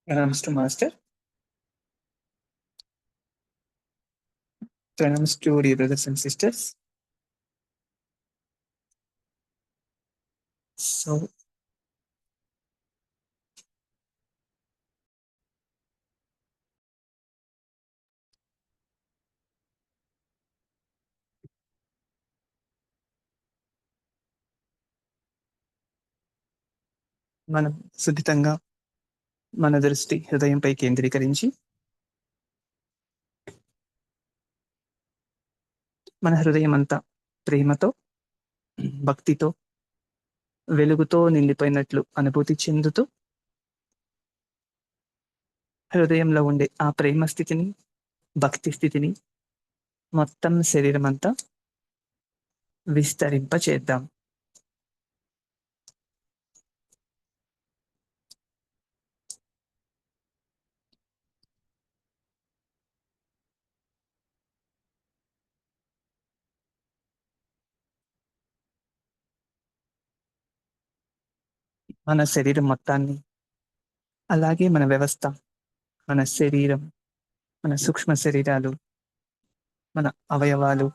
Pranams to Master. Pranams to dear brothers and sisters. So, మనం సున్నితంగా మన దృష్టి హృదయంపై కేంద్రీకరించి మన హృదయం అంతా ప్రేమతో, భక్తితో, వెలుగుతో నిండిపోయినట్లు అనుభూతి చెందుతూ హృదయంలో ఉండే ఆ ప్రేమ స్థితిని, భక్తి స్థితిని మొత్తం శరీరం అంతా విస్తరింపచేద్దాం. మన శరీరం మొత్తాన్ని, అలాగే మన వ్యవస్థ, మన శరీరం, మన సూక్ష్మ శరీరాలు, మన అవయవాలు,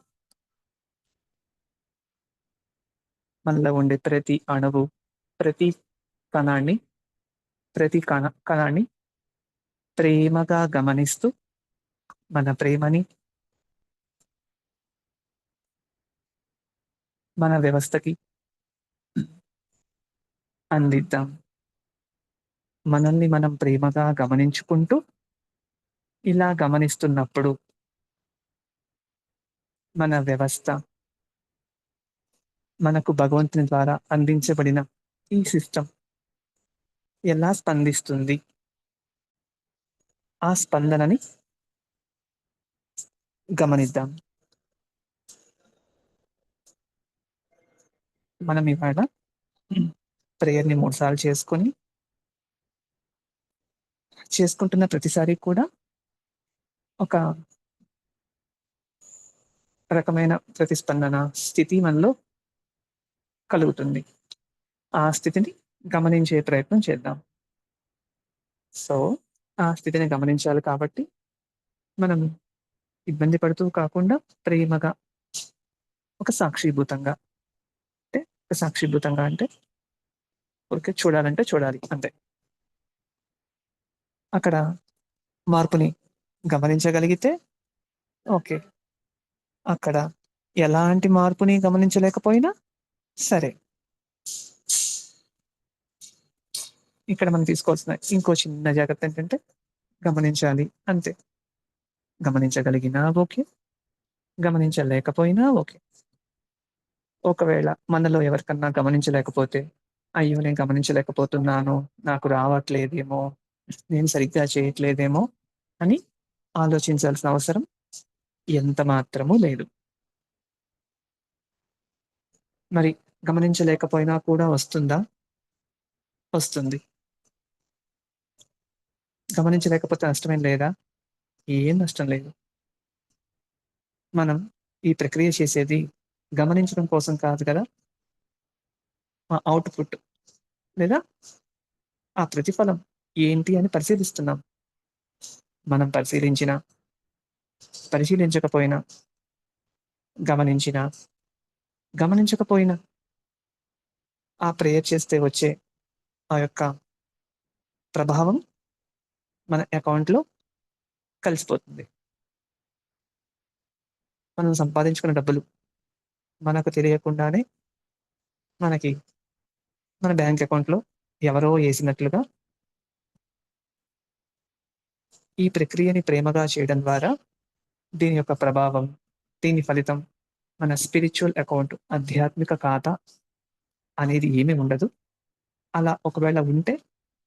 మనలో ఉండే ప్రతి అణువు, ప్రతి కణాన్ని, ప్రతి కణాన్ని ప్రేమగా గమనిస్తూ మన ప్రేమని మన వ్యవస్థకి అందిద్దాం. మనల్ని మనం ప్రేమగా గమనించుకుంటూ ఇలా గమనిస్తున్నప్పుడు మన వ్యవస్థ మనకు భగవంతుని ద్వారా అందించబడిన ఈ సిస్టమ్ ఎలా స్పందిస్తుంది, ఆ స్పందనని గమనిద్దాం. మనం ఇవాళ ప్రేయర్ని 3 సార్లు చేసుకుంటున్న ప్రతిసారి కూడా ఒక రకమైన ప్రతిస్పందన స్థితి మనలో కలుగుతుంది. ఆ స్థితిని గమనించే ప్రయత్నం చేద్దాం. సో, ఆ స్థితిని గమనించాలి కాబట్టి మనం ఇబ్బంది పడుతూ కాకుండా ప్రేమగా ఒక సాక్షిభూతంగా అంటే ఊరికే చూడాలంటే చూడాలి అంతే. అక్కడ మార్పుని గమనించగలిగితే ఓకే. అక్కడ ఎలాంటి మార్పుని గమనించలేకపోయినా సరే. ఇక్కడ మనం తీసుకోవాల్సిన ఇంకో చిన్న జాగ్రత్త ఏంటంటే గమనించాలి అంతే. గమనించగలిగినా ఓకే. గమనించలేకపోయినా ఓకే. ఒకవేళ మనలో ఎవరికన్నా గమనించలేకపోతే, అయ్యో! నేను గమనించలేకపోతున్నాను, నాకు రావట్లేదేమో, నేను సరిగ్గా చేయట్లేదేమో అని ఆలోచించాల్సిన అవసరం ఎంత మాత్రమూ లేదు. మరి గమనించలేకపోయినా కూడా వస్తుందా? వస్తుంది. గమనించలేకపోతే నష్టమేం లేదా? ఏం నష్టం లేదు. మనం ఈ ప్రక్రియ చేసేది గమనించడం కోసం కాదు కదా! ఆ ఔట్‌పుట్ లేదా ఆ ప్రతిఫలం ఏంటి అని పరిశీలిస్తున్నాం. మనం పరిశీలించకపోయినా, గమనించినా, గమనించకపోయినా ఆ ప్రేయర్ చేస్తే వచ్చే ఆ యొక్క ప్రభావం మన అకౌంట్‌లో కలిసిపోతుంది. మనం సంపాదించుకున్న డబ్బులు మనకు తెలియకుండానే మనకి మన బ్యాంక్ అకౌంట్‌లో ఎవరో ఏసినట్లుగా ఈ ప్రక్రియని ప్రేమగా చేయడం ద్వారా దీని యొక్క ప్రభావం, దీని ఫలితం మన స్పిరిచ్యువల్ అకౌంట్, ఆధ్యాత్మిక ఖాతా అనేది ఏమీ ఉండదు. అలా ఒకవేళ ఉంటే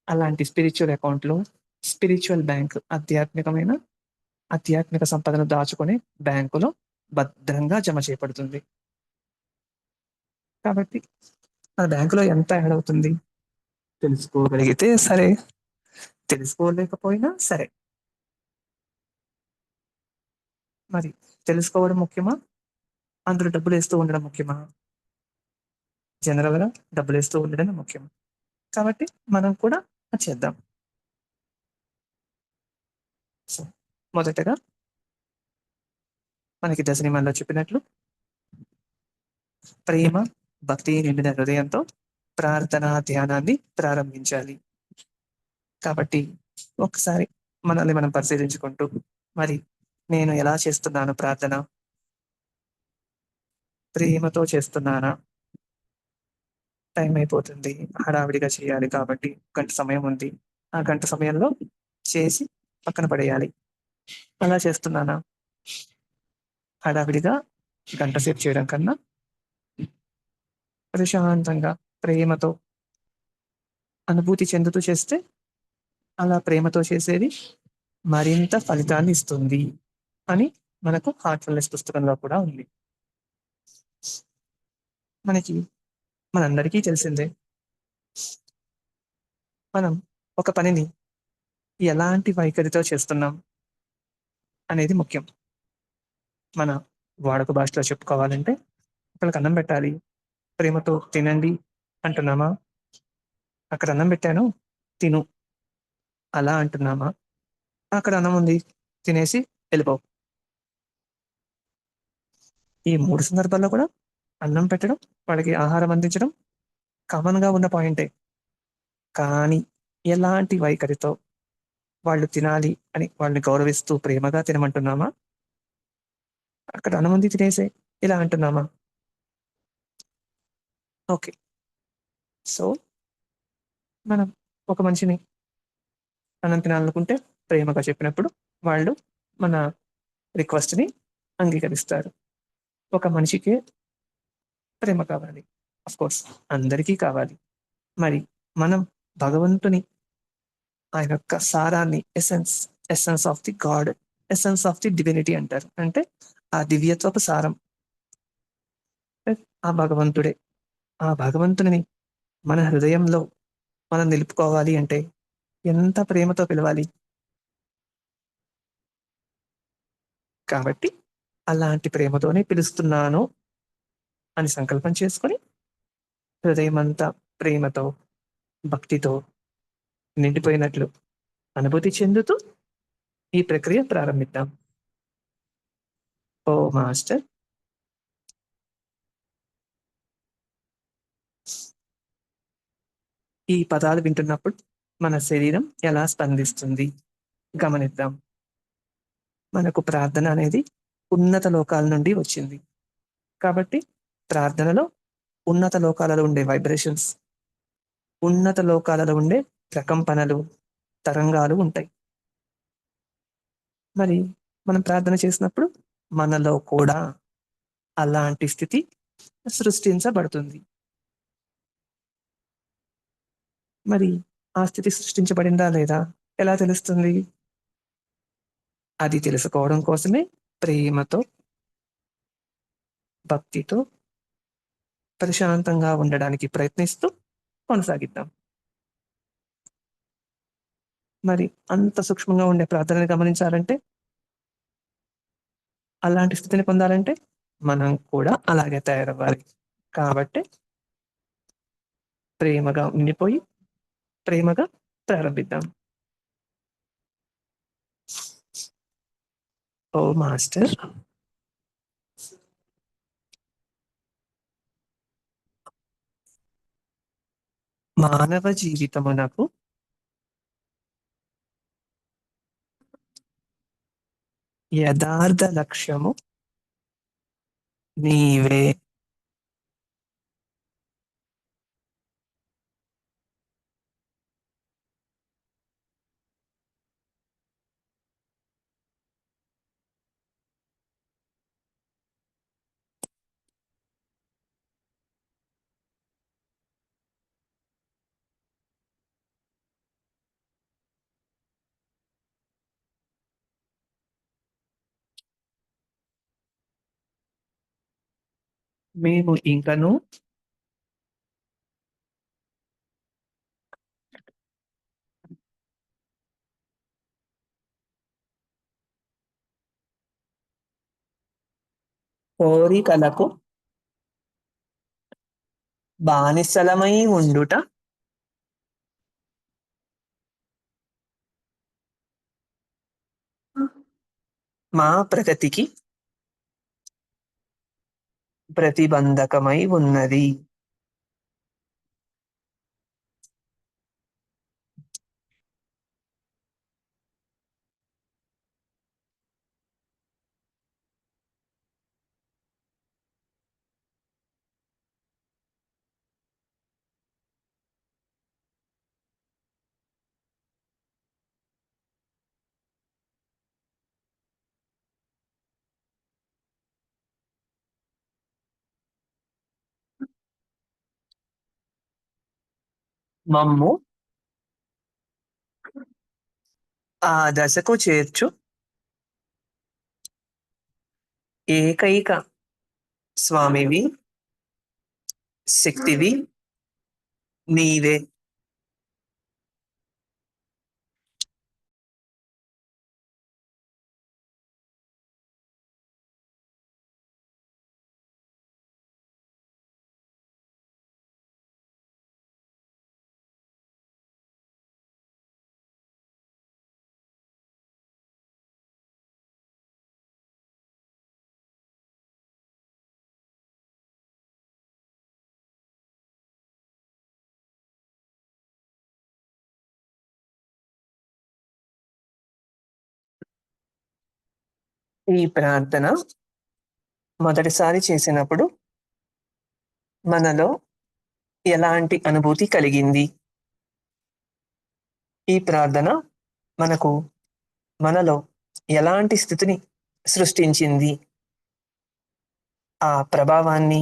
అలాంటి స్పిరిచ్యువల్ అకౌంట్‌లో స్పిరిచ్యువల్ బ్యాంక్ ఆధ్యాత్మిక సంపదను దాచుకునే బ్యాంకులో భద్రంగా జమ చేయబడుతుంది. కాబట్టి మన బ్యాంకులో ఎంత యాడ్ అవుతుంది తెలుసుకోగలిగితే సరే, తెలుసుకోలేకపోయినా సరే. మరి తెలుసుకోవడం ముఖ్యమా? అందులో డబ్బులేస్తూ ఉండడం ముఖ్యమా? జనరల్‌గా డబ్బులేస్తూ ఉండడమే ముఖ్యం. కాబట్టి మనం కూడా అది చేద్దాం. సో, మొదటగా మనకి దశనిమల్లో చెప్పినట్లు ప్రేమ, భక్తి నిండిన హృదయంతో ప్రార్థనా ధ్యానాన్ని ప్రారంభించాలి. కాబట్టి ఒకసారి మనల్ని మనం పరిశీలించుకుంటూ, మరి నేను ఎలా చేస్తున్నాను ప్రార్థన? ప్రేమతో చేస్తున్నానా? టైం అయిపోతుంది. హడావిడిగా చేయాలి కాబట్టి గంట సమయం ఉంది. ఆ గంట సమయంలో చేసి పక్కన పడేయాలి. అలా చేస్తున్నానా? హడావిడిగా గంట సేపు చేయడం కన్నా ప్రశాంతంగా, ప్రేమతో, అనుభూతి చెందుతూ చేస్తే అలా ప్రేమతో చేసేది మరింత ఫలితాన్ని ఇస్తుంది అని మనకు హార్ట్‌ఫుల్‌నెస్ పుస్తకంలో కూడా ఉంది. మనకి మనందరికీ తెలిసిందే. మనం ఒక పనిని ఎలాంటి వైఖరితో చేస్తున్నాం అనేది ముఖ్యం. మన వాడుక భాషలో చెప్పుకోవాలంటే ఒకళ్ళకి అన్నం పెట్టాలి. ప్రేమతో తినండి అంటున్నామా? అక్కడ అన్నం పెట్టాను తిను అలా అంటున్నామా? అక్కడ అన్నం ఉంది తినేసి ఎళ్ళిపో. ఈ 3 సందర్భాల్లో కూడా అన్నం పెట్టడం, వాళ్ళకి ఆహారం అందించడం కామన్‌గా ఉన్న పాయింటే. కానీ ఎలాంటి వైఖరితో వాళ్ళు తినాలి అని వాళ్ళని గౌరవిస్తూ ప్రేమగా తినమంటున్నామా? అక్కడ అన్నం ఉంది తినేసేయి ఇలా అంటున్నామా? ఓకే. సో, మనం ఒక మనిషిని అన్నం తినాలనుకుంటే ప్రేమగా చెప్పినప్పుడు వాళ్ళు మన రిక్వెస్ట్‌ని అంగీకరిస్తారు. ఒక మనిషికే ప్రేమ కావాలి. ఆఫ్‌కోర్స్ అందరికీ కావాలి. మరి మనం భగవంతుని ఆయన యొక్క సారాన్ని essence of the God, essence of the divinity అంటారు. అంటే ఆ దివ్యత్వపు సారం ఆ భగవంతుడే. ఆ భగవంతుడిని మన హృదయంలో మనం నిలుపుకోవాలి అంటే ఎంత ప్రేమతో పిలవాలి. కాబట్టి అలాంటి ప్రేమతోనే పిలుస్తున్నాను అని సంకల్పం చేసుకొని హృదయమంతా ప్రేమతో, భక్తితో నిండిపోయినట్లు అనుభూతి చెందుతూ ఈ ప్రక్రియ ప్రారంభిద్దాం. ఓ మాస్టర్ ఈ పదాలు వింటున్నప్పుడు మన శరీరం ఎలా స్పందిస్తుంది గమనిద్దాం. మనకు ప్రార్థన అనేది ఉన్నత లోకాల నుండి వచ్చింది. కాబట్టి ప్రార్థనలో ఉన్నత లోకాలలో ఉండే వైబ్రేషన్స్, ఉన్నత లోకాలలో ఉండే ప్రకంపనలు, తరంగాలు ఉంటాయి. మరి మనం ప్రార్థన చేసినప్పుడు మనలో కూడా అలాంటి స్థితి సృష్టించబడుతుంది. మరి ఆ స్థితి సృష్టించబడిందా లేదా? ఎలా తెలుస్తుంది? అది తెలుసుకోవడం కోసమే ప్రేమతో, భక్తితో, ప్రశాంతంగా ఉండడానికి ప్రయత్నిస్తూ కొనసాగిద్దాం. మరి అంత సూక్ష్మంగా ఉండే ప్రార్థనని గమనించాలంటే, అలాంటి స్థితిని పొందాలంటే, మనం కూడా అలాగే తయారవ్వాలి. కాబట్టి ప్రేమగా ఉండిపోయి, ప్రేమగా ప్రారంభిద్దాం. ఓ మాస్టర్ మానవ జీవితమునకు యథార్థ లక్ష్యము నీవే. మేము ఇంకను కోరికలకు బానిసలమై ఉండుట మా ప్రగతికి ప్రతిబంధకమై ఉన్నది. మమ్ము ఆ దశకు చేర్చు ఏకైక స్వామివి, శక్తివి నీవే. ఈ ప్రార్థన మొదటిసారి చేసినప్పుడు మనలో ఎలాంటి అనుభూతి కలిగింది? ఈ ప్రార్థన మనకు మనలో ఎలాంటి స్థితిని సృష్టించింది? ఆ ప్రభావాన్ని,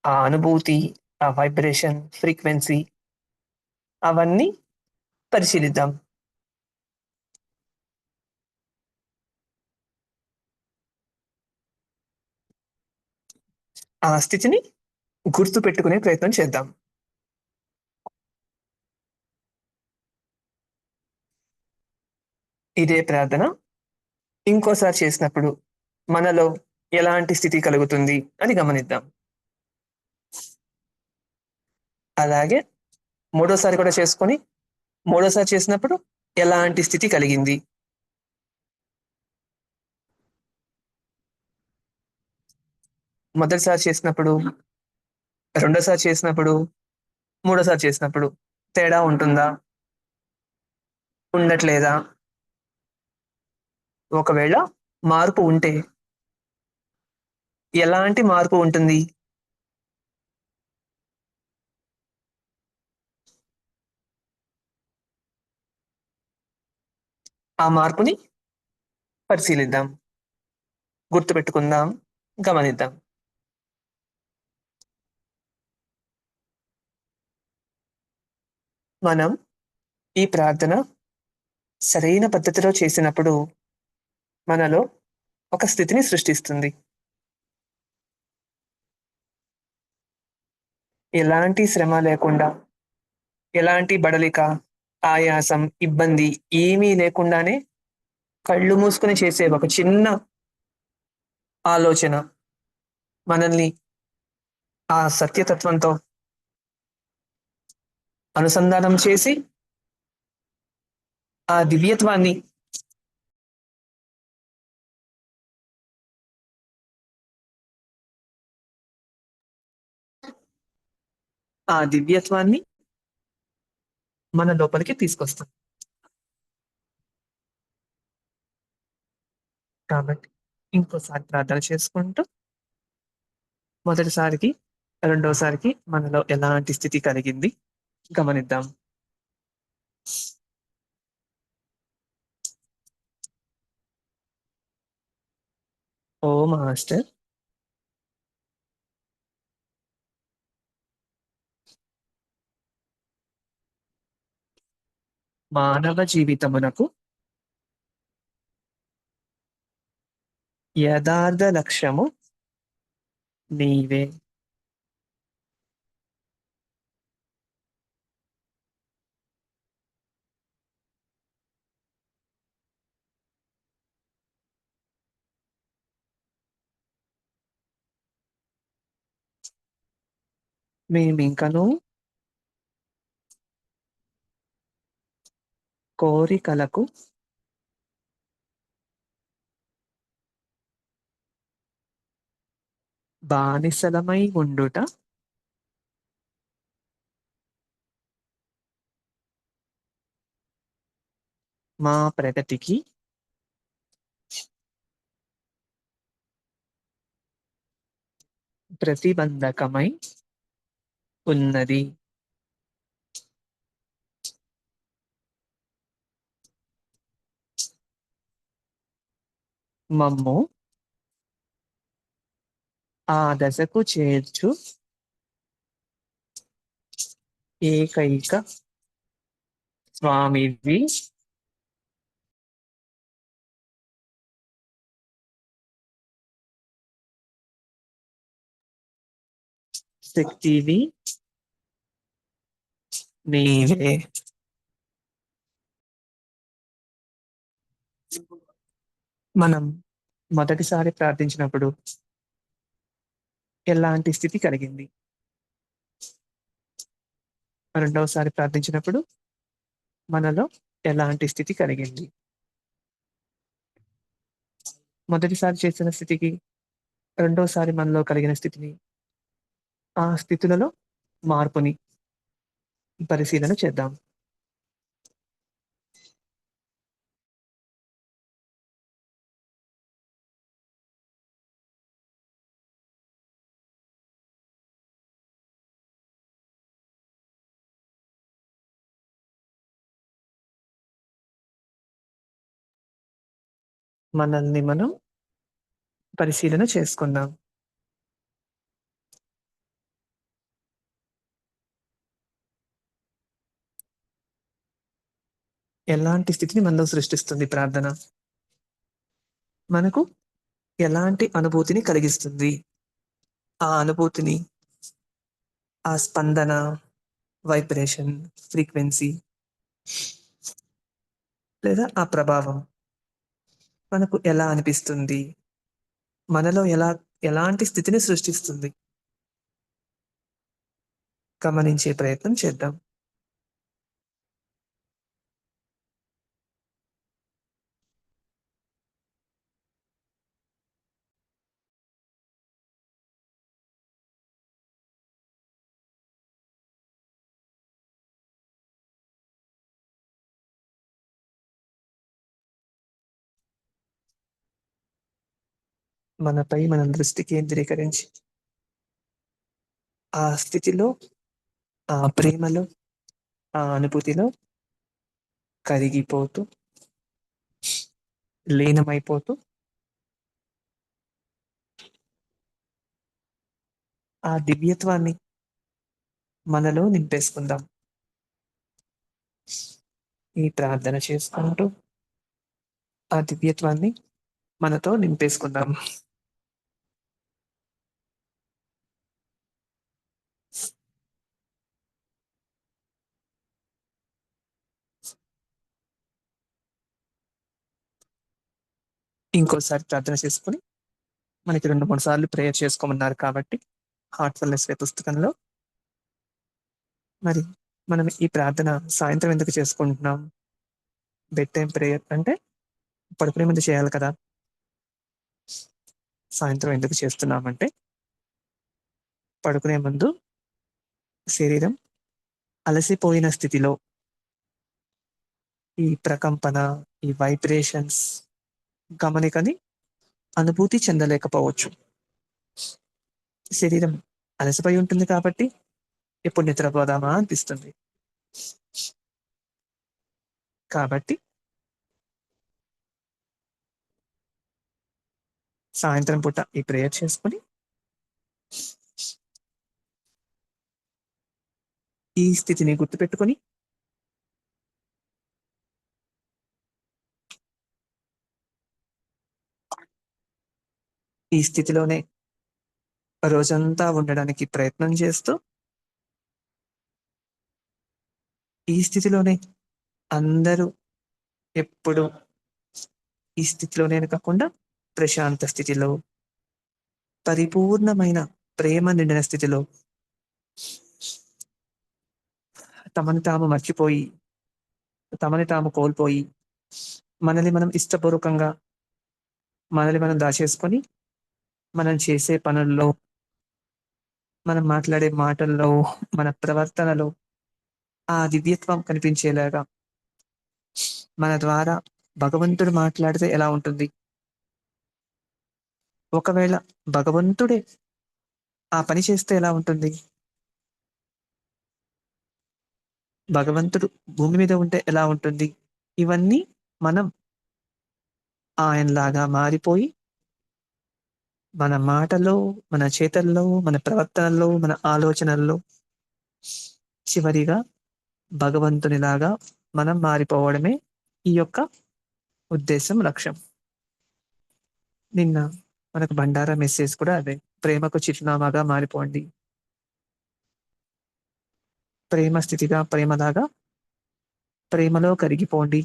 ఆ అనుభూతి, ఆ వైబ్రేషన్, ఫ్రీక్వెన్సీ అవన్నీ పరిశీలిద్దాం. ఆ స్థితిని గుర్తుపెట్టుకునే ప్రయత్నం చేద్దాం. ఇదే ప్రార్థన ఇంకోసారి చేసినప్పుడు మనలో ఎలాంటి స్థితి కలుగుతుంది అని గమనిద్దాం. అలాగే మూడోసారి కూడా చేసుకొని, మూడోసారి చేసినప్పుడు ఎలాంటి స్థితి కలిగింది? మొదటిసారి చేసినప్పుడు, రెండోసారి చేసినప్పుడు, మూడోసారి చేసినప్పుడు తేడా ఉంటుందా? ఉండట్లేదా? ఒకవేళ మార్పు ఉంటే ఎలాంటి మార్పు ఉంటుంది? ఆ మార్పుని పరిశీలిద్దాం, గుర్తుపెట్టుకుందాం, గమనిద్దాం. మనం ఈ ప్రార్థన సరైన పద్ధతిలో చేసినప్పుడు మనలో ఒక స్థితిని సృష్టిస్తుంది. ఎలాంటి శ్రమ లేకుండా, ఎలాంటి బడలిక, ఆయాసం, ఇబ్బంది ఏమీ లేకుండానే కళ్ళు మూసుకొని చేసే ఒక చిన్న ఆలోచన మనల్ని ఆ సత్యతత్వంతో అనుసంధానం చేసి ఆ దివ్యత్వాన్ని, ఆ దివ్యత్వాన్ని మన లోపలికి తీసుకొస్తుంది. కాబట్టి ఇంకోసారి ప్రార్థన చేసుకుంటూ మొదటిసారికి, రెండోసారికి మనలో ఎలాంటి స్థితి కలిగింది గమనిద్దాం. ఓ మాస్టర్, మానవ జీవితమునకు యథార్థ లక్ష్యము నీవే. మేమింకనూ కోరికలకు బానిసలమై ఉండుట మా ప్రగతికి ప్రతిబంధకమై ఉన్నది. మమ్ము ఆ దశకు చేర్చు ఏకైక స్వామివి శక్తివి నీవే. మనం మొదటిసారి ప్రార్థించినప్పుడు ఎలాంటి స్థితి కలిగింది? రెండవసారి ప్రార్థించినప్పుడు మనలో ఎలాంటి స్థితి కలిగింది? మొదటిసారి చేసిన స్థితికి, రెండోసారి మనలో కలిగిన స్థితిని, ఆ స్థితులలో మార్పుని పరిశీలన చేద్దాం. మనల్ని మనం పరిశీలన చేసుకుందాం. ఎలాంటి స్థితిని మనలో సృష్టిస్తుంది ప్రార్థన? మనకు ఎలాంటి అనుభూతిని కలిగిస్తుంది? ఆ అనుభూతిని, ఆ స్పందన, వైబ్రేషన్, ఫ్రీక్వెన్సీ లేదా ఆ ప్రభావం మనకు ఎలా అనిపిస్తుంది? మనలో ఎలాంటి స్థితిని సృష్టిస్తుంది? గమనించే ప్రయత్నం చేద్దాం. మనపై మనం దృష్టి కేంద్రీకరించి ఆ స్థితిలో, ఆ ప్రేమలో, ఆ అనుభూతిలో కరిగిపోతూ, లీనమైపోతూ ఆ దివ్యత్వాన్ని మనలో నింపేసుకుందాం. ఈ ప్రార్థన చేసుకుంటూ ఆ దివ్యత్వాన్ని మనతో నింపేసుకుందాం. ఇంకోసారి ప్రార్థన చేసుకొని, మనకి 2, 3 సార్లు ప్రేయర్ చేసుకోమన్నారు కాబట్టి హార్ట్‌ఫుల్‌నెస్ వే పుస్తకంలో మరి మనం ఈ ప్రార్థన సాయంత్రం ఎందుకు చేసుకుంటున్నాం? బెడ్ టైమ్ ప్రేయర్ అంటే పడుకునే ముందు చేయాలి కదా! సాయంత్రం ఎందుకు చేస్తున్నామంటే, పడుకునే ముందు శరీరం అలసిపోయిన స్థితిలో ఈ ప్రకంపన, ఈ వైబ్రేషన్స్ గమనికని అనుభూతి చెందలేకపోవచ్చు. శరీరం అలసిపోయి ఉంటుంది కాబట్టి, ఎప్పుడు నిద్రపోదామా అనిపిస్తుంది. కాబట్టి సాయంత్రం పూట ఈ ప్రేయర్ చేసుకొని, ఈ స్థితిని గుర్తుపెట్టుకొని ఈ స్థితిలోనే రోజంతా ఉండడానికి ప్రయత్నం చేస్తూ, ఈ స్థితిలోనే అందరూ ఎప్పుడు ఈ స్థితిలోనే కాకుండా ప్రశాంత స్థితిలో, పరిపూర్ణమైన ప్రేమ నిండిన స్థితిలో తమను తాము మర్చిపోయి, తమని తాము కోల్పోయి, మనల్ని మనం ఇష్టపూర్వకంగా మనల్ని మనం దాచేసుకొని, మనం చేసే పనుల్లో మనం మాట్లాడే మాటల్లో, మన ప్రవర్తనలో ఆ దివ్యత్వం కనిపించేలాగా మన ద్వారా భగవంతుడు మాట్లాడితే ఎలా ఉంటుంది? ఒకవేళ భగవంతుడే ఆ పని చేస్తే ఎలా ఉంటుంది? భగవంతుడు భూమి మీద ఉంటే ఎలా ఉంటుంది? ఇవన్నీ మనం ఆయనలాగా మారిపోయి, మన మాటలో, మన చేతల్లో, మన ప్రవర్తనలో, మన ఆలోచనల్లో చివరిగా భగవంతునిలాగా మనం మారిపోవడమే ఈ యొక్క ఉద్దేశం, లక్ష్యం. నిన్న మనకు బండారా మెసేజ్ కూడా అదే. ప్రేమకు చిరునామాగా మారిపోండి. ప్రేమ స్థితిగా ప్రేమలాగా ప్రేమలో కరిగిపోండి.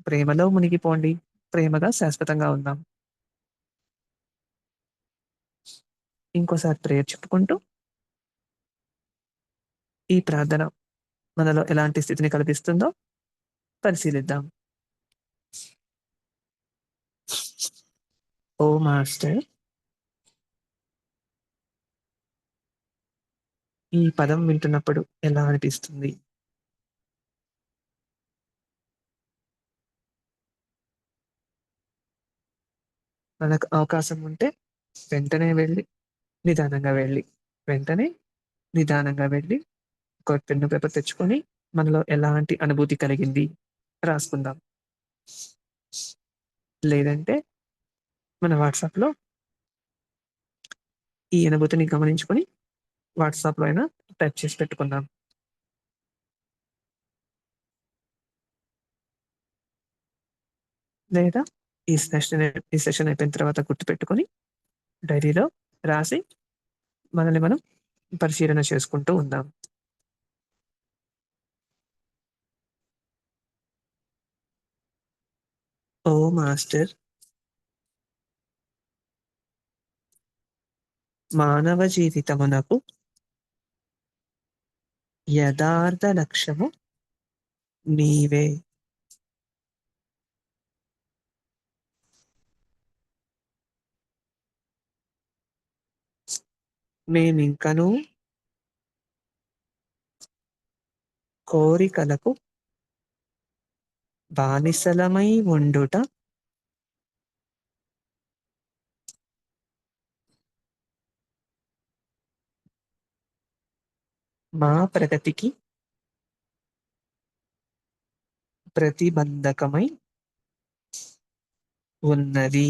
ప్రేమలో మునిగిపోండి. ప్రేమగా శాశ్వతంగా ఉందాం. ఇంకోసారి ప్రేయర్ చెప్పుకుంటూ, ఈ ప్రార్థన మనలో ఎలాంటి స్థితిని కల్పిస్తుందో పరిశీలిద్దాం. ఓ మాస్టర్, ఈ పదం వింటున్నప్పుడు ఎలా అనిపిస్తుంది? మనకు అవకాశం ఉంటే వెంటనే వెళ్ళి, నిదానంగా వెళ్ళి, వెంటనే నిదానంగా వెళ్ళి ఒక పెన్ను పేపర్ తెచ్చుకొని మనలో ఎలాంటి అనుభూతి కలిగింది రాసుకుందాం. లేదంటే మన వాట్సాప్‌లో ఈ అనుభూతిని గమనించుకొని వాట్సాప్‌లో అయినా టైప్ చేసి పెట్టుకుందాం. లేదా ఈ సెషన్ అయిపోయిన తర్వాత గుర్తుపెట్టుకొని డైరీలో రాసి మనల్ని మనం పరిశీలన చేసుకుంటూ ఉందాం. ఓ మాస్టర్, మానవ జీవితమునకు యథార్థ లక్ష్యము నీవే. మేమింకనూ కోరికలకు బానిసలమై ఉండుట మా ప్రగతికి ప్రతిబంధకమై ఉన్నది.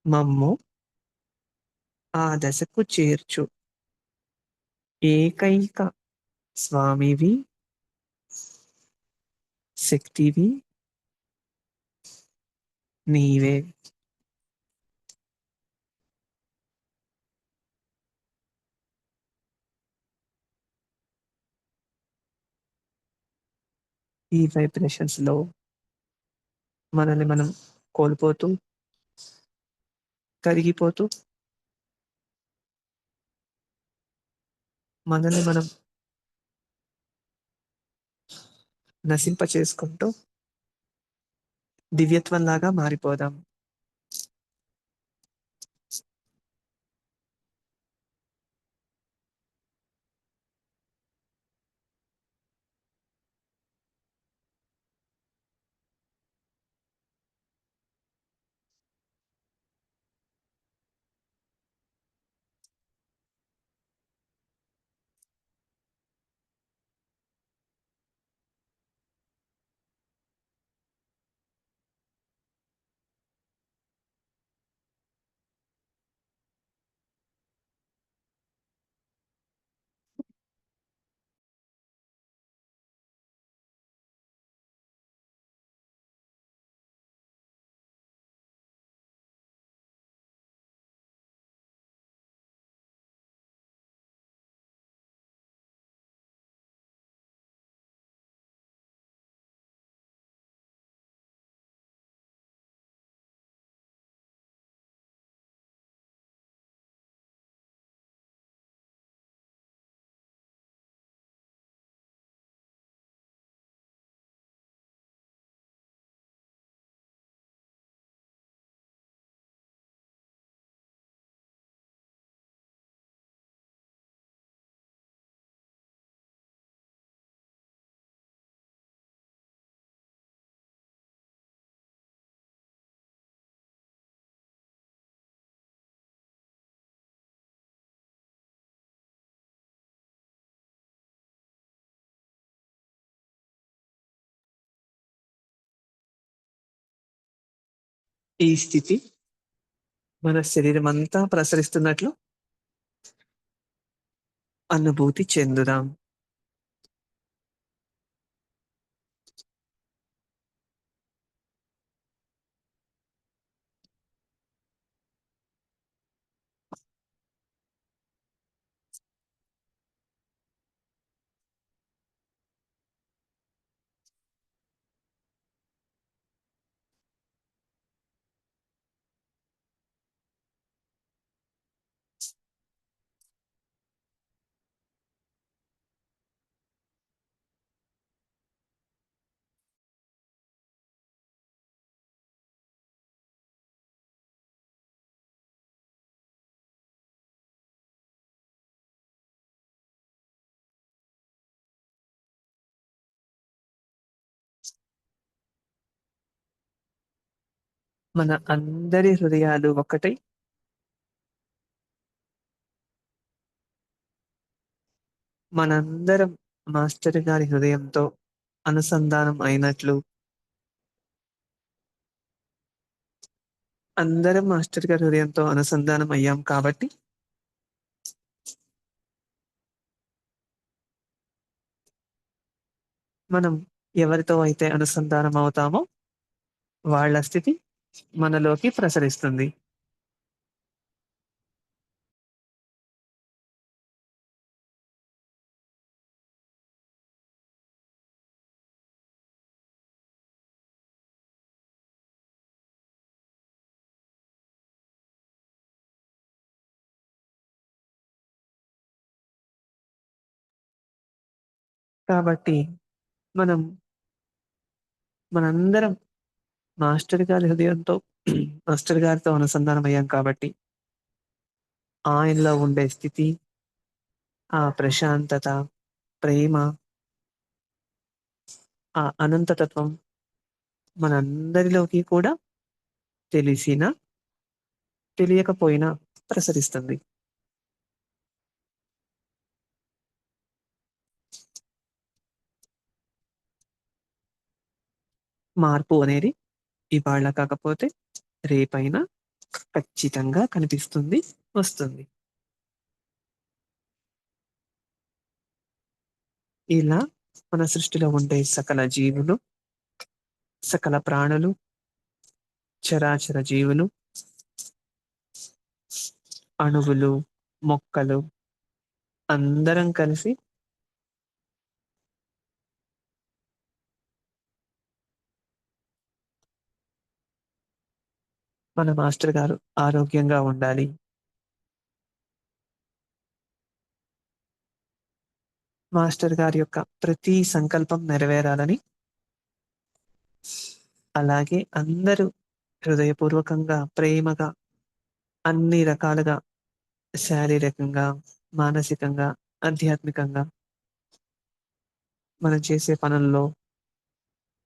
మమ్ము ఆ దశకు చేర్చు ఏకైక స్వామివి, శక్తివి నీవే. ఈ వైబ్రేషన్స్‌లో మనల్ని మనం కోల్పోతూ, కరిగిపోతూ, మనల్ని మనం నశింపచేసుకుంటూ దివ్యత్వంలాగా మారిపోదాం. ఈ స్థితి మన శరీరమంతా ప్రసరిస్తున్నట్లు అనుభూతి చెందుదాం. మన అందరి హృదయాలు ఒక్కటై మనందరం మాస్టర్ గారి హృదయంతో అనుసంధానం అయినట్లు, అందరం మాస్టర్ గారి హృదయంతో అనుసంధానం అయ్యాం కాబట్టి మనం ఎవరితో అయితే అనుసంధానం అవుతామో వాళ్ళ స్థితి మనలోకి ప్రసరిస్తుంది. కాబట్టి మనం మనందరం మాస్టర్ గారి హృదయంతో మాస్టర్ గారితో అనుసంధానం అయ్యాం కాబట్టి ఆయనలో ఉండే స్థితి, ఆ ప్రశాంతత, ప్రేమ, ఆ అనంతతత్వం మనందరిలోకి కూడా తెలిసినా, తెలియకపోయినా ప్రసరిస్తుంది. మార్పు అనేది ఇవాళ కాకపోతే రేపైనా ఖచ్చితంగా కనిపిస్తుంది, వస్తుంది. ఇలా మన సృష్టిలో ఉండే సకల జీవులు, సకల ప్రాణులు, చరాచర జీవులు, అణువులు, మొక్కలు అందరం కలిసి మన మాస్టర్ గారు ఆరోగ్యంగా ఉండాలి, మాస్టర్ గారి యొక్క ప్రతి సంకల్పం నెరవేరాలని, అలాగే అందరూ హృదయపూర్వకంగా, ప్రేమగా, అన్ని రకాలుగా శారీరకంగా, మానసికంగా, ఆధ్యాత్మికంగా మనం చేసే పనుల్లో,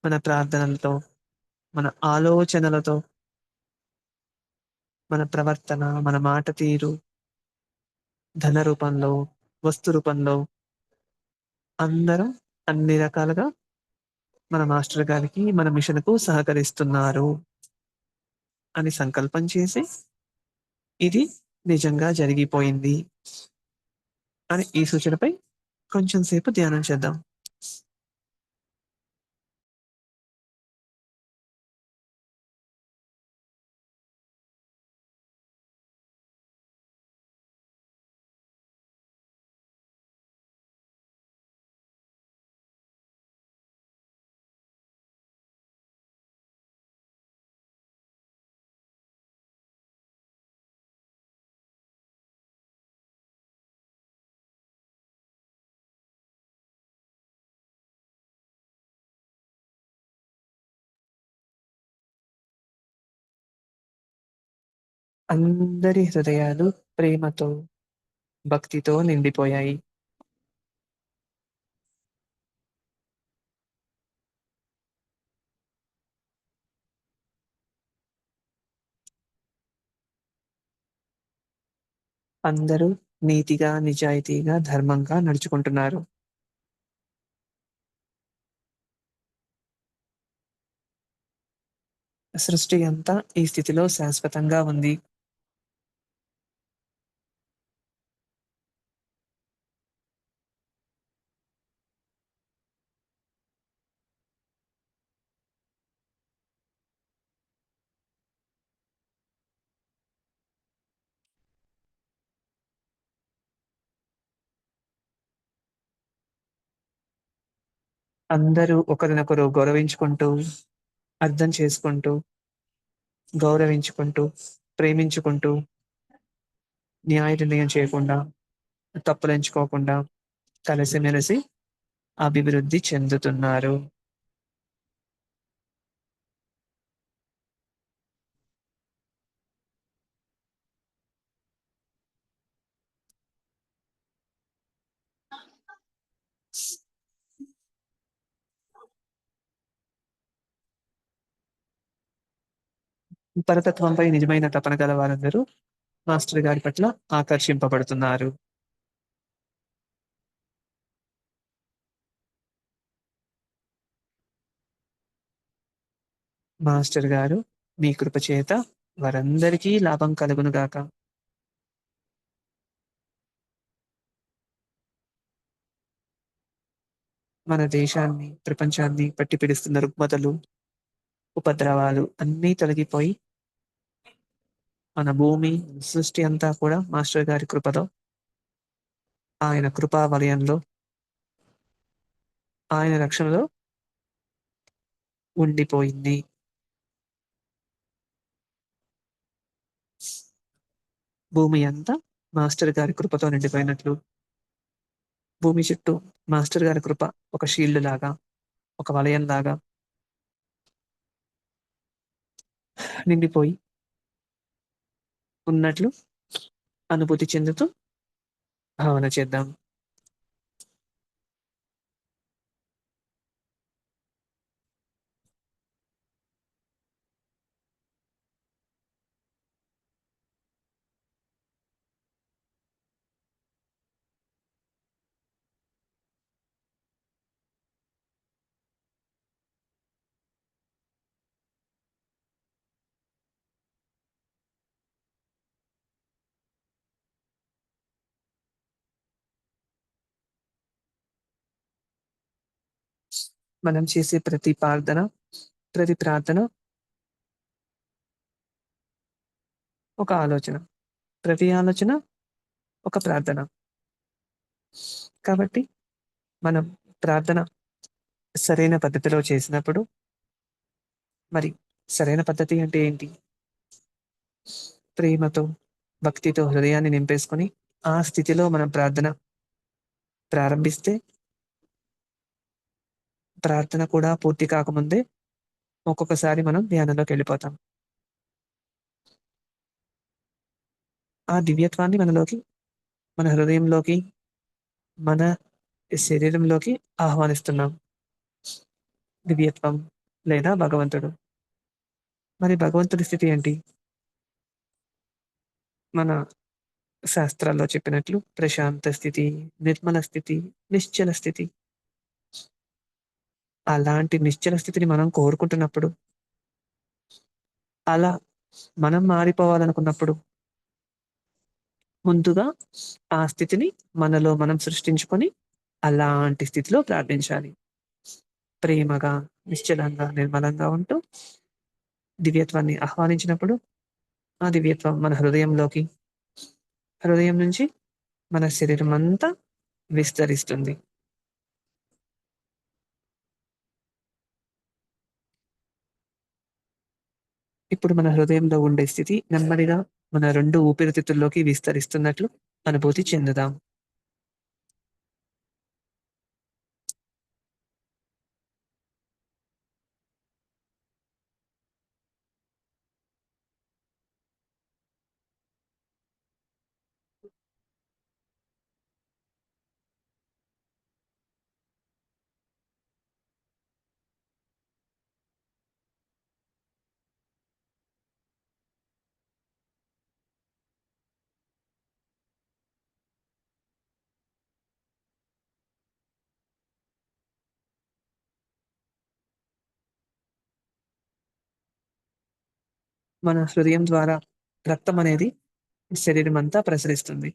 మన ప్రార్థనలతో, మన ఆలోచనలతో, మన ప్రవర్తన, మన మాట తీరు, ధన రూపంలో, వస్తు రూపంలో అందరం అన్ని రకాలుగా మన మాస్టర్ గారికి, మన మిషన్‌కు సహకరిస్తున్నారు అని సంకల్పం చేసి, ఇది నిజంగా జరిగిపోయింది అని ఈ సూచనపై కొంచెం సేపు ధ్యానం చేద్దాం. అందరి హృదయాలు ప్రేమతో, భక్తితో నిండిపోయాయి. అందరూ నీతిగా, నిజాయితీగా, ధర్మంగా నడుచుకుంటున్నారు. సృష్టి అంతా ఈ స్థితిలో శాశ్వతంగా ఉంది. అందరూ ఒకరినొకరు గౌరవించుకుంటూ, అర్థం చేసుకుంటూ, గౌరవించుకుంటూ, ప్రేమించుకుంటూ, న్యాయ నిర్ణయం చేయకుండా, తప్పులెంచుకోకుండా, కలిసిమెలిసి అభివృద్ధి చెందుతున్నారు. పరతత్వంపై నిజమైన తపన గల వారందరూ మాస్టర్ గారి పట్ల ఆకర్షింపబడుతున్నారు. మాస్టర్ గారు, మీ కృప చేత వారందరికీ లాభం కలుగునుగాక. మన దేశాన్ని, ప్రపంచాన్ని పట్టి పీడిస్తున్న రుగ్మతలు, ఉపద్రవాలు అన్నీ తొలగిపోయి, మన భూమి, సృష్టి అంతా కూడా మాస్టర్ గారి కృపతో, ఆయన కృపా వలయంలో, ఆయన రక్షణలో ఉండిపోయింది. భూమి అంతా మాస్టర్ గారి కృపతో నిండిపోయినట్లు, భూమి చుట్టూ మాస్టర్ గారి కృప ఒక షీల్డ్ లాగా, ఒక వలయం లాగా నిండిపోయి ఉన్నట్లు అనుభూతి చెందుతూ భావన చేద్దాం. మనం చేసే ప్రతి ప్రార్థన ఒక ఆలోచన. ప్రతి ఆలోచన ఒక ప్రార్థన. కాబట్టి మనం ప్రార్థన సరైన పద్ధతిలో చేసినప్పుడు, మరి సరైన పద్ధతి అంటే ఏంటి? ప్రేమతో, భక్తితో హృదయాన్ని నింపేసుకొని, ఆ స్థితిలో మనం ప్రార్థన ప్రారంభిస్తే, ప్రార్థన కూడా పూర్తి కాకముందే ఒక్కొక్కసారి మనం ధ్యానంలోకెళ్ళిపోతాం. ఆ దివ్యత్వాన్ని మనలోకి, మన హృదయంలోకి, మన శరీరంలోకి ఆహ్వానిస్తున్నాం. దివ్యత్వం లేదా భగవంతుడు. మరి భగవంతుడి స్థితి ఏంటి? మన శాస్త్రాల్లో చెప్పినట్లు ప్రశాంత స్థితి, నిర్మల స్థితి, నిశ్చల స్థితి. అలాంటి నిశ్చల స్థితిని మనం కోరుకుంటున్నప్పుడు, అలా మనం మారిపోవాలనుకున్నప్పుడు, ముందుగా ఆ స్థితిని మనలో మనం సృష్టించుకొని, అలాంటి స్థితిలో ప్రార్థించాలి. ప్రేమగా, నిశ్చలంగా, నిర్మలంగా ఉంటూ, దివ్యత్వాన్ని ఆహ్వానించినప్పుడు, ఆ దివ్యత్వం మన హృదయంలోకి, హృదయం నుంచి మన శరీరమంతా విస్తరిస్తుంది. ఇప్పుడు మన హృదయంలో ఉండే స్థితి నెమ్మదిగా మన 2 ఊపిరితిత్తుల్లోకి విస్తరిస్తున్నట్లు అనుభూతి చెందుదాం. మన హృదయం ద్వారా రక్తం అనేది శరీరమంతా ప్రసరిస్తుంది.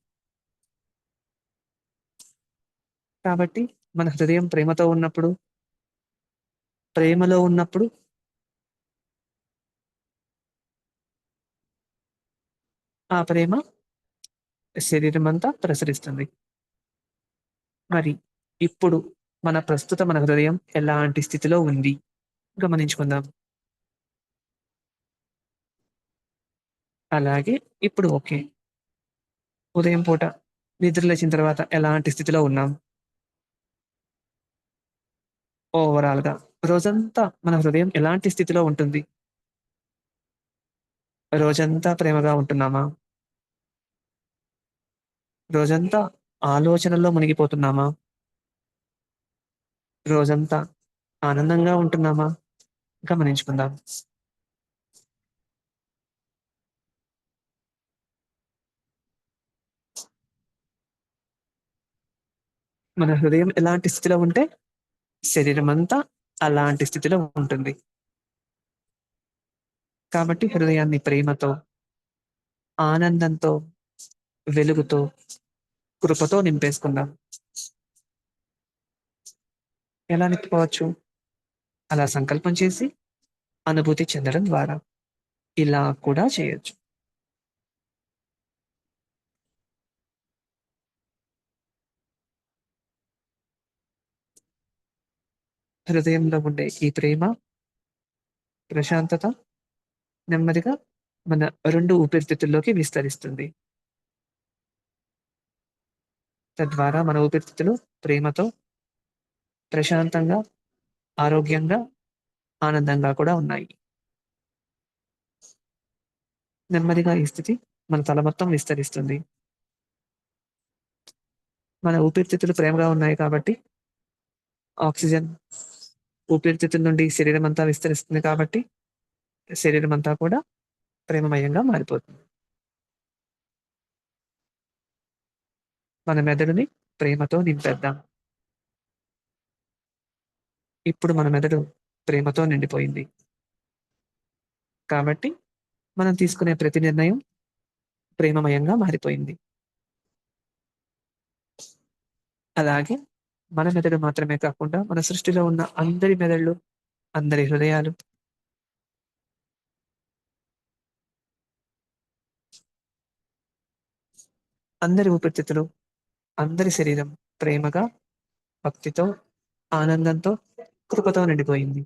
కాబట్టి మన హృదయం ప్రేమతో ఉన్నప్పుడు, ప్రేమలో ఉన్నప్పుడు ఆ ప్రేమ శరీరమంతా ప్రసరిస్తుంది. మరి ఇప్పుడు మన హృదయం ఎలాంటి స్థితిలో ఉంది గమనించుకుందాం. అలాగే ఇప్పుడు ఓకే. ఉదయం పూట నిద్ర లేచిన తర్వాత ఎలాంటి స్థితిలో ఉన్నాం? ఓవరాల్‌గా రోజంతా మన హృదయం ఎలాంటి స్థితిలో ఉంటుంది? రోజంతా ప్రేమగా ఉంటున్నామా? రోజంతా ఆలోచనల్లో మునిగిపోతున్నామా? రోజంతా ఆనందంగా ఉంటున్నామా? గమనించుకుందాం. మన హృదయం ఎలాంటి స్థితిలో ఉంటే, శరీరమంతా అలాంటి స్థితిలో ఉంటుంది. కాబట్టి హృదయాన్ని ప్రేమతో, ఆనందంతో, వెలుగుతో, కృపతో నింపేసుకుందాం. ఎలా నింపుకోవచ్చు? అలా సంకల్పం చేసి, అనుభూతి చెందడం ద్వారా. ఇలా కూడా చేయొచ్చు. హృదయంలో ఉండే ఈ ప్రేమ, ప్రశాంతత నెమ్మదిగా మన 2 ఊపిరితిత్తుల్లోకి విస్తరిస్తుంది. తద్వారా మన ఊపిరితిత్తులు ప్రేమతో, ప్రశాంతంగా, ఆరోగ్యంగా, ఆనందంగా కూడా ఉన్నాయి. నెమ్మదిగా ఈ స్థితి మన తల మొత్తం విస్తరిస్తుంది. మన ఊపిరితిత్తులు ప్రేమగా ఉన్నాయి కాబట్టి, ఆక్సిజన్ ఊపిరితిత్తుల నుండి శరీరమంతా విస్తరిస్తుంది కాబట్టి, శరీరమంతా కూడా ప్రేమమయంగా మారిపోతుంది. మన మెదడుని ప్రేమతో నింపేద్దాం. ఇప్పుడు మన మెదడు ప్రేమతో నిండిపోయింది. కాబట్టి, మనం తీసుకునే ప్రతి నిర్ణయం ప్రేమమయంగా మారిపోయింది. అలాగే మన మెదడు మాత్రమే కాకుండా, మన సృష్టిలో ఉన్న అందరి మెదళ్ళు, అందరి హృదయాలు, అందరి ఊపిరితిత్తులు, అందరి శరీరం ప్రేమగా, భక్తితో, ఆనందంతో, కృపతో నిండిపోయింది.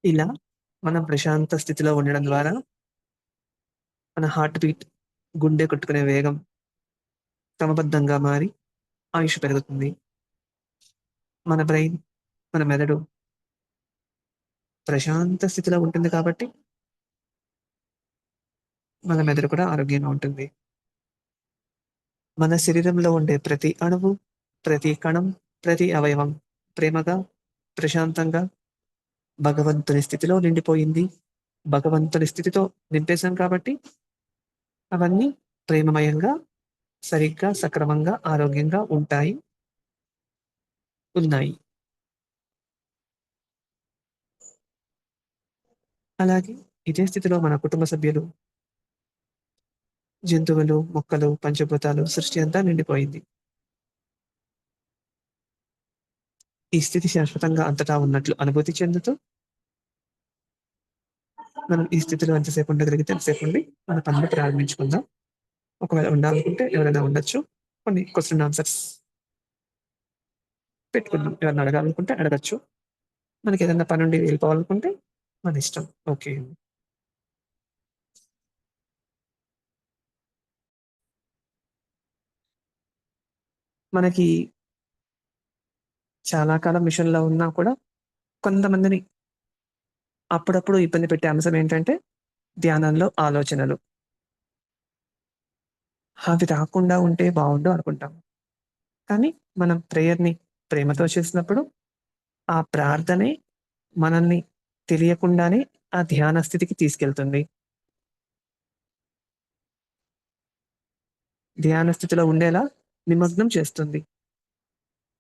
ఇలా మనం ప్రశాంత స్థితిలో ఉండడం ద్వారా, మన హార్ట్ బీట్, గుండె కొట్టుకునే వేగం క్రమబద్ధంగా మారి ఆయుష్ పెరుగుతుంది. మన బ్రెయిన్, మన మెదడు ప్రశాంత స్థితిలో ఉంటుంది కాబట్టి, మన మెదడు కూడా ఆరోగ్యంగా ఉంటుంది. మన శరీరంలో ఉండే ప్రతి అణువు, ప్రతి కణం, ప్రతి అవయవం ప్రేమగా, ప్రశాంతంగా, భగవంతుని స్థితిలో నిండిపోయింది. భగవంతుని స్థితితో నింపేసాం కాబట్టి, అవన్నీ ప్రేమమయంగా, సరిగ్గా, సక్రమంగా, ఆరోగ్యంగా ఉంటాయి, ఉన్నాయి. అలాగే ఇదే స్థితిలో మన కుటుంబ సభ్యులు, జంతువులు, మొక్కలు, పంచభూతాలు, సృష్టి అంతా నిండిపోయింది. ఈ స్థితి శాశ్వతంగా అంతటా ఉన్నట్లు అనుభూతి చెందుతూ, మనం ఈ స్థితిలో ఎంతసేపు ఉండగలిగితే అంతసేపు ఉండి, మన పనులు ప్రారంభించుకుందాం. ఒకవేళ ఉండాలనుకుంటే ఎవరైనా ఉండొచ్చు. కొన్ని క్వెషన్ ఆన్సర్స్ పెట్టుకుందాం. ఎవరైనా అడగాలనుకుంటే అడగొచ్చు. మనకేదన్నా పనుండి వెళ్ళిపోవాలనుకుంటే మన ఇష్టం. ఓకే. మనకి చాలా కాలం మిషన్‌లో ఉన్నా కూడా కొంతమందిని అప్పుడప్పుడు ఇబ్బంది పెట్టే అంశం ఏంటంటే ధ్యానంలో ఆలోచనలు. అవి రాకుండా ఉంటే బావుండు అనుకుంటాం. కానీ మనం ప్రేయర్‌ని ప్రేమతో చేసినప్పుడు ఆ ప్రార్థనే మనల్ని తెలియకుండానే ఆ ధ్యాన స్థితికి తీసుకెళ్తుంది. ధ్యాన స్థితిలో ఉండేలా నిమగ్నం చేస్తుంది.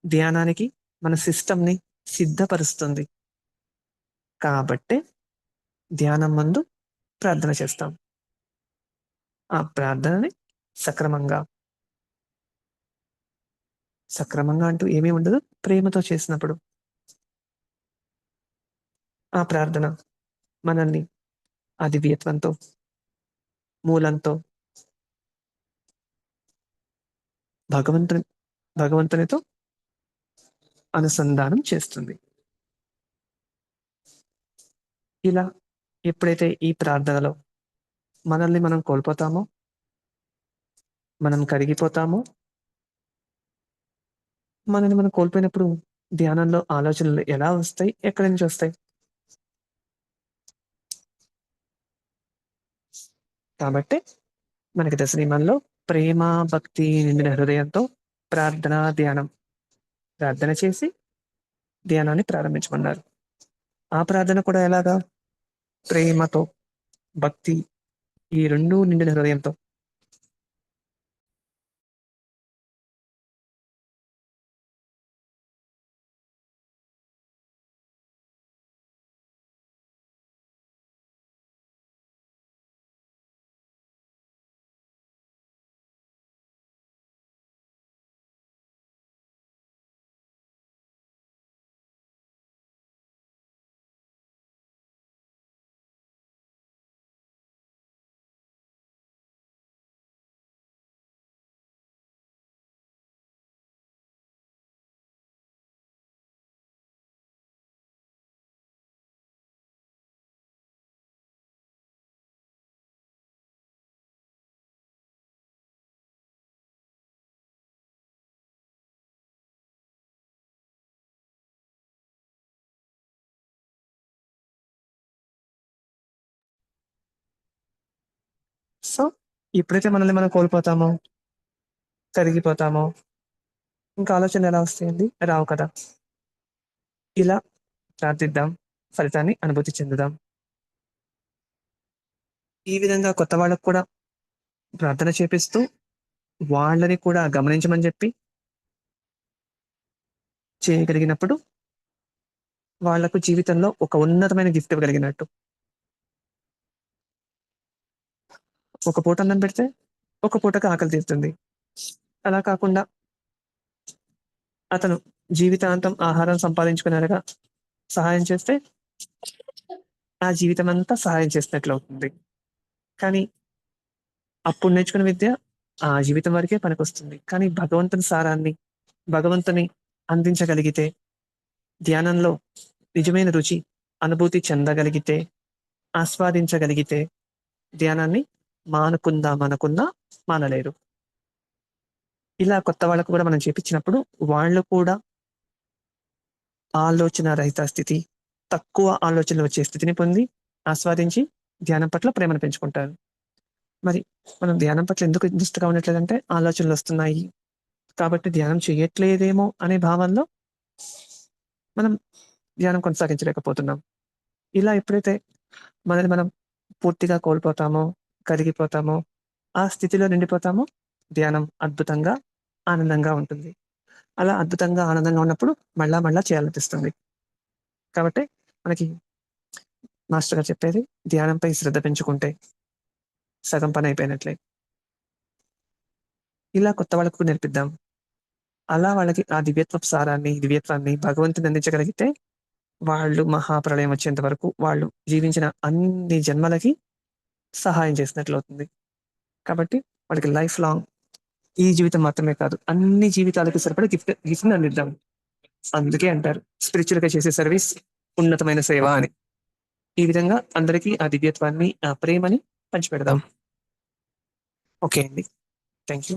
ధ్యానానికి మన సిస్టమ్‌ని సిద్ధపరుస్తుంది. కాబట్టే ధ్యానం ముందు ప్రార్థన చేస్తాం. ఆ ప్రార్థనని సక్రమంగా, సక్రమంగా అంటూ ఏమీ ఉండదు. ప్రేమతో చేసినప్పుడు ఆ ప్రార్థన మనల్ని ఆ దివ్యత్వంతో, మూలంతో, భగవంతుని భగవంతునితో అనుసంధానం చేస్తుంది. ఇలా ఎప్పుడైతే ఈ ప్రార్థనలో మనల్ని మనం కోల్పోతామో, మనం కరిగిపోతామో, మనల్ని మనం కోల్పోయినప్పుడు ధ్యానంలో ఆలోచనలు ఎలా వస్తాయి? ఎక్కడి నుంచొస్తాయి? కాబట్టే మనకి దశనియమాల్లో ప్రేమ, భక్తి నిండిన హృదయంతో ప్రార్థన, ధ్యానం. ప్రార్థన చేసి ధ్యానాన్ని ప్రారంభించమన్నారు. ఆ ప్రార్థన కూడా ఎలాగా? ప్రేమతో, భక్తి ఈ 2 నిండిన హృదయంతో. సో, ఎప్పుడైతే మనల్ని మనం కోల్పోతామో, కరిగిపోతామో, ఇంకా ఆలోచనలెలా వస్తాయండి? రావు కదా! ఇలా ప్రార్థిద్దాం. ఫలితాన్ని అనుభూతి చెందుదాం. ఈ విధంగా కొత్త వాళ్ళకి కూడా ప్రార్థన చేపిస్తూ, వాళ్ళని కూడా గమనించమని జెప్పి చేయగలిగినప్పుడు, వాళ్ళకు జీవితంలో ఒక ఉన్నతమైన గిఫ్ట్ ఇవ్వగలిగినట్టు. ఒక పూట అన్నం పెడితే, ఒక పూటకి ఆకలి తీరుతుంది. అలా కాకుండా అతను జీవితాంతం ఆహారం సంపాదించుకునేలాగా సహాయం చేస్తే, ఆ జీవితమంతా సహాయం చేసినట్లవుతుంది. కానీ అప్పుడు నేర్చుకున్న విద్య ఆ జీవితం వరకే పనికొస్తుంది. కానీ భగవంతుని సారాన్ని, భగవంతుని అందించగలిగితే, ధ్యానంలో నిజమైన రుచి, అనుభూతి చెందగలిగితే, ఆస్వాదించగలిగితే, ధ్యానాన్ని మానుకుందామనుకున్నా మానలేరు. ఇలా కొత్త వాళ్ళకి కూడా మనం చేపిచ్చినప్పుడు, వాళ్ళు కూడా ఆలోచన రహిత స్థితి, తక్కువ ఆలోచనలు వచ్చే స్థితిని పొంది, ఆస్వాదించి, ధ్యానం పట్ల ప్రేమను పెంచుకుంటారు. మరి మనం ధ్యానం పట్ల ఎందుకు నిష్టగా ఉండట్లేదంటే, ఆలోచనలొస్తున్నాయి. కాబట్టి ధ్యానం చెయ్యట్లేదేమో అనే భావనలో మనం ధ్యానం కొనసాగించలేకపోతున్నాం. ఇలా ఎప్పుడైతే మనల్ని మనం పూర్తిగా కోల్పోతామో, కరిగిపోతామో, ఆ స్థితిలో నిండిపోతామో, ధ్యానం అద్భుతంగా, ఆనందంగా ఉంటుంది. అలా అద్భుతంగా, ఆనందంగా ఉన్నప్పుడు మళ్ళా మళ్ళా చేయాలనిపిస్తుంది. కాబట్టి మనకి మాస్టర్ గారు చెప్పేది ధ్యానంపై శ్రద్ధ పెంచుకుంటే సగం పనయిపోయినట్లే. ఇలా కొత్త వాళ్ళకు నేర్పిద్దాం. అలా వాళ్ళకి ఆ దివ్యత్వపు సారాన్ని, దివ్యత్వాన్ని భగవంతుడు అందించగలిగితే, వాళ్ళు మహాప్రళయం వచ్చేంత వరకు వాళ్ళు జీవించిన అన్ని జన్మలకి సహాయం చేసినట్లవుతుంది. కాబట్టి వాళ్ళకి లైఫ్ లాంగ్ ఈ జీవితం మాత్రమే కాదు, అన్ని జీవితాలకు సరిపడా గిఫ్ట్‌ని అందిద్దాం. అందుకే అంటారు స్పిరిచ్యువల్‌గా చేసే సర్వీస్ ఉన్నతమైన సేవ అని. ఈ విధంగా అందరికీ ఆ దివ్యత్వాన్ని, ఆ ప్రేమని పంచిపెడదాం. ఓకే అండి. Thank you.